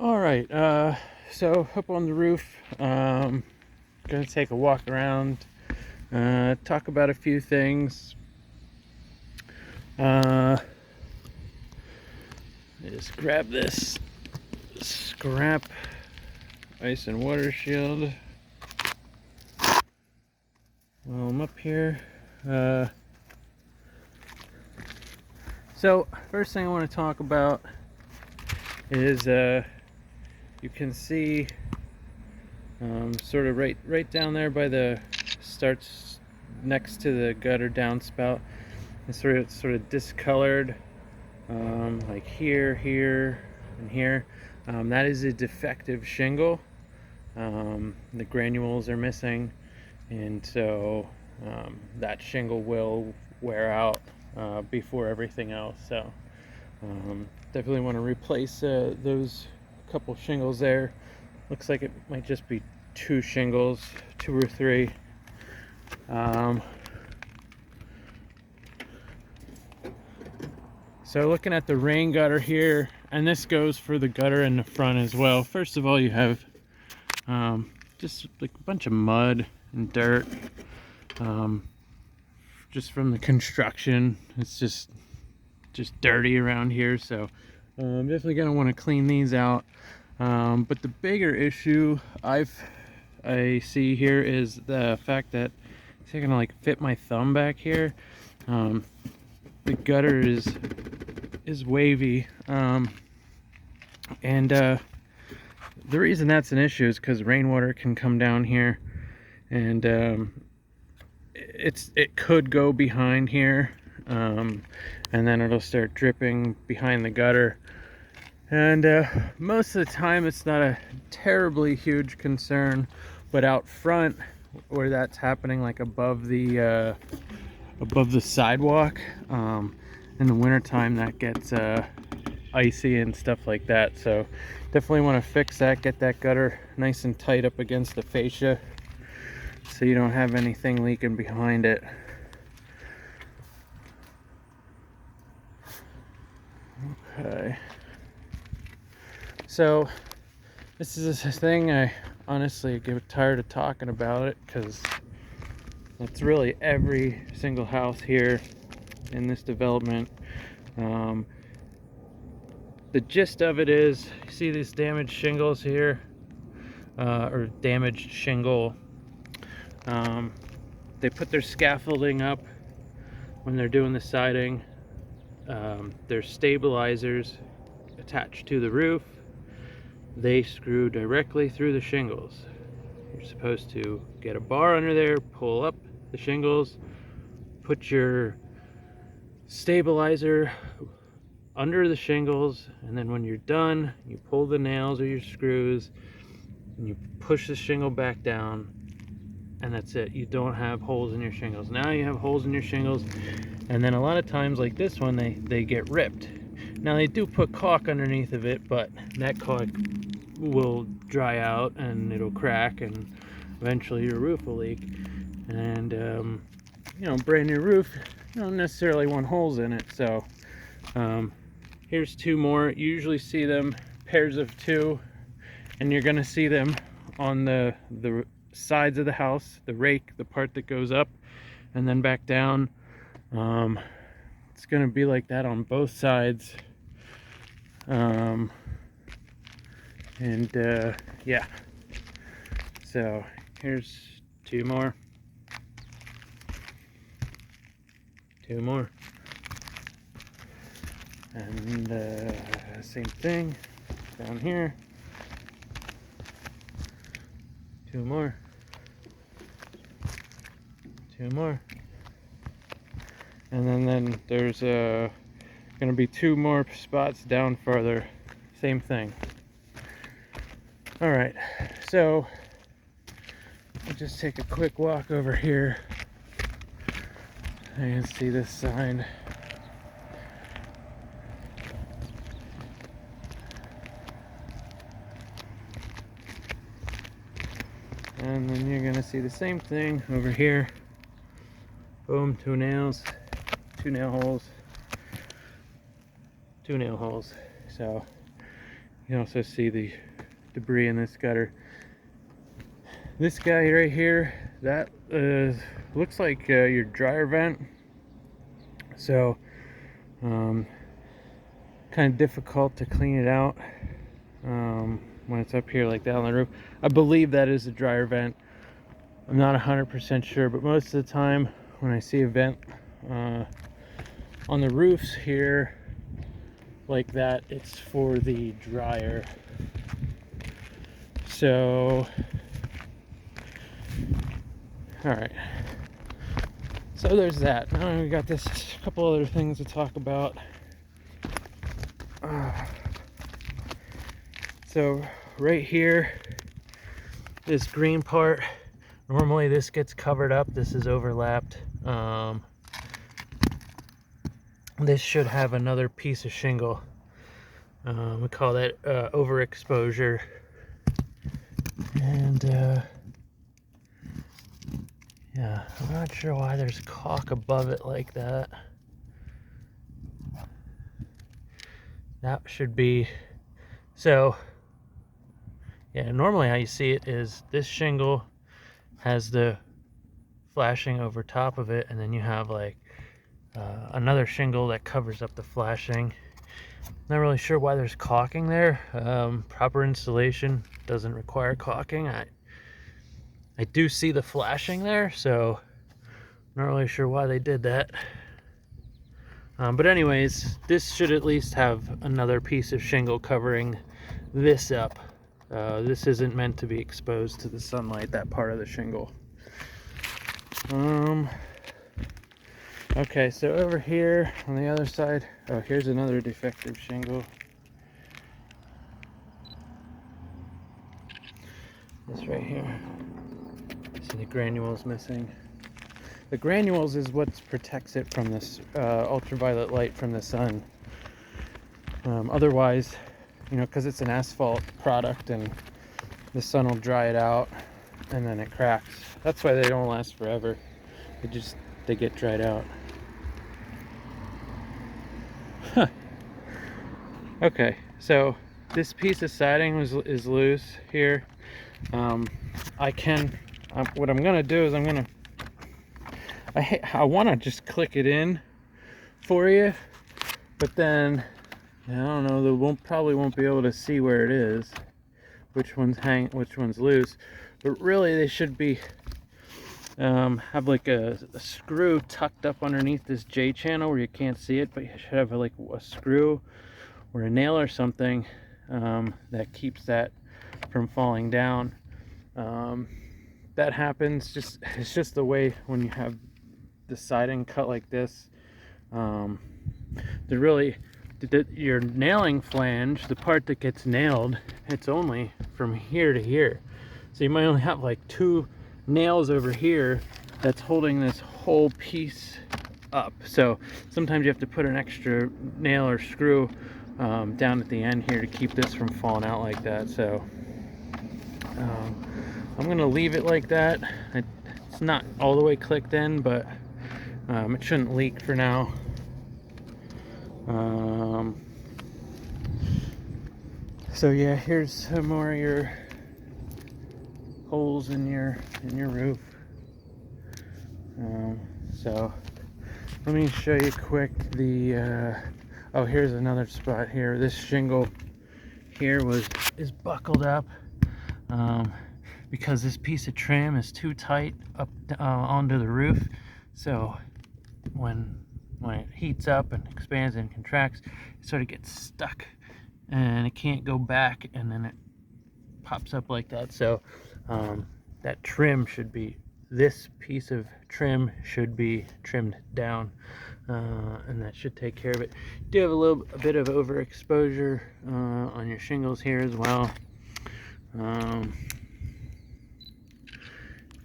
All right, so up on the roof, gonna take a walk around, talk about a few things. Just grab this scrap ice and water shield while I'm up here. So first thing I want to talk about is you can see sort of right down there by the starts next to the gutter downspout. It's sort of discolored, like here, and here. That is a defective shingle. The granules are missing, and so that shingle will wear out before everything else. So definitely want to replace those couple shingles there. Looks like it might just be two shingles, two or three. So looking at the rain gutter here, and this goes for the gutter in the front as well. First of all, you have just like a bunch of mud and dirt, just from the construction. It's just dirty around here, so I'm definitely gonna want to clean these out. But the bigger issue I see here is the fact that it's gonna like fit my thumb back here. The gutter is wavy, and the reason that's an issue is because rainwater can come down here, and it could go behind here, and then it'll start dripping behind the gutter. And most of the time it's not a terribly huge concern, but out front where that's happening, like above the sidewalk, in the wintertime that gets icy and stuff like that. So definitely want to fix that, get that gutter nice and tight up against the fascia so you don't have anything leaking behind it. Okay, so this is a thing I honestly get tired of talking about it, because it's really every single house here in this development. The gist of it is, you see these damaged shingles here, or damaged shingle. They put their scaffolding up when they're doing the siding. There's stabilizers attached to the roof. They screw directly through the shingles. You're supposed to get a bar under there, pull up the shingles, put your stabilizer under the shingles, and then when you're done, you pull the nails or your screws and you push the shingle back down, and that's it. You don't have holes in your shingles. Now you have holes in your shingles, and then a lot of times like this one, they get ripped. Now they do put caulk underneath of it, but that caulk will dry out and it'll crack, and eventually your roof will leak. And you know, brand new roof, you don't necessarily want holes in it. So here's two more. You usually see them pairs of two, and you're gonna see them on the sides of the house, the rake, the part that goes up and then back down. It's gonna be like that on both sides. Yeah, so here's two more, and same thing down here, two more, and then there's gonna be two more spots down further, same thing. All right, so I'll just take a quick walk over here. You can see this sign. And then you're gonna see the same thing over here. Boom, two nails, two nail holes. So You also see the debris in this gutter. This guy right here, that looks like your dryer vent. So kind of difficult to clean it out when it's up here like that on the roof. I believe that is a dryer vent. I'm not 100% sure, but most of the time when I see a vent on the roofs here like that, it's for the dryer. So all right, so there's that. Now we got this couple other things to talk about. So right here, this green part, normally this gets covered up. This is overlapped. This should have another piece of shingle. We call that overexposure. And yeah, I'm not sure why there's caulk above it like that. That should be, so yeah, normally how you see it is this shingle has the flashing over top of it, and then you have like another shingle that covers up the flashing. Not really sure why there's caulking there. Proper installation doesn't require caulking. I do see the flashing there, so not really sure why they did that. But anyways, this should at least have another piece of shingle covering this up. This isn't meant to be exposed to the sunlight, that part of the shingle. Okay, so over here on the other side, oh, here's another defective shingle. This right here. See the granules missing. The granules is what protects it from this ultraviolet light from the sun. Otherwise, you know, because it's an asphalt product and the sun will dry it out and then it cracks. That's why they don't last forever. They get dried out. Huh. Okay, so this piece of siding is loose here. What I'm gonna do is I want to just click it in for you, but then I don't know, they probably won't be able to see where it is, which one's loose. But really, they should be have like a screw tucked up underneath this J channel where you can't see it, but you should have like a screw or a nail or something that keeps that from falling down. That happens it's just the way when you have the siding cut like this. Your nailing flange, the part that gets nailed, it's only from here to here. So you might only have like 2 nails over here that's holding this whole piece up. So sometimes you have to put an extra nail or screw down at the end here to keep this from falling out like that. So I'm gonna leave it like that. It's not all the way clicked in, but it shouldn't leak for now. So yeah, here's some more of your holes in your roof. So let me show you quick the oh, here's another spot here. This shingle here is buckled up because this piece of trim is too tight up onto the roof. So when it heats up and expands and contracts, it sort of gets stuck and it can't go back, and then it pops up like that. So that trim should be, this piece of trim should be trimmed down, and that should take care of it. You do have a bit of overexposure on your shingles here as well.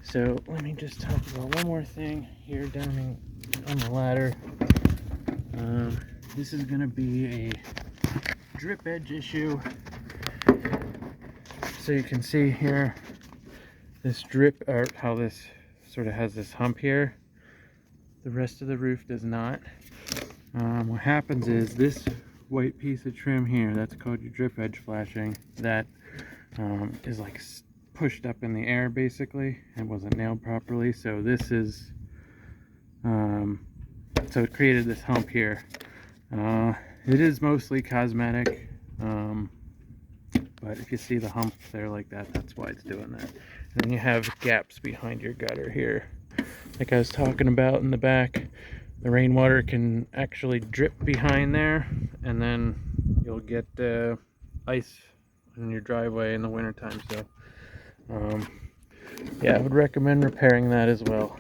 So let me just talk about one more thing here down on the ladder. This is going to be a drip edge issue. So you can see here this drip, or how this sort of has this hump here. The rest of the roof does not. What happens is this white piece of trim here, that's called your drip edge flashing. That is like pushed up in the air basically and wasn't nailed properly. So this is so it created this hump here. It is mostly cosmetic, but if you see the hump there like that, that's why it's doing that. And then you have gaps behind your gutter here, like I was talking about in the back. The rainwater can actually drip behind there, and then you'll get ice in your driveway in the wintertime. So yeah, I would recommend repairing that as well.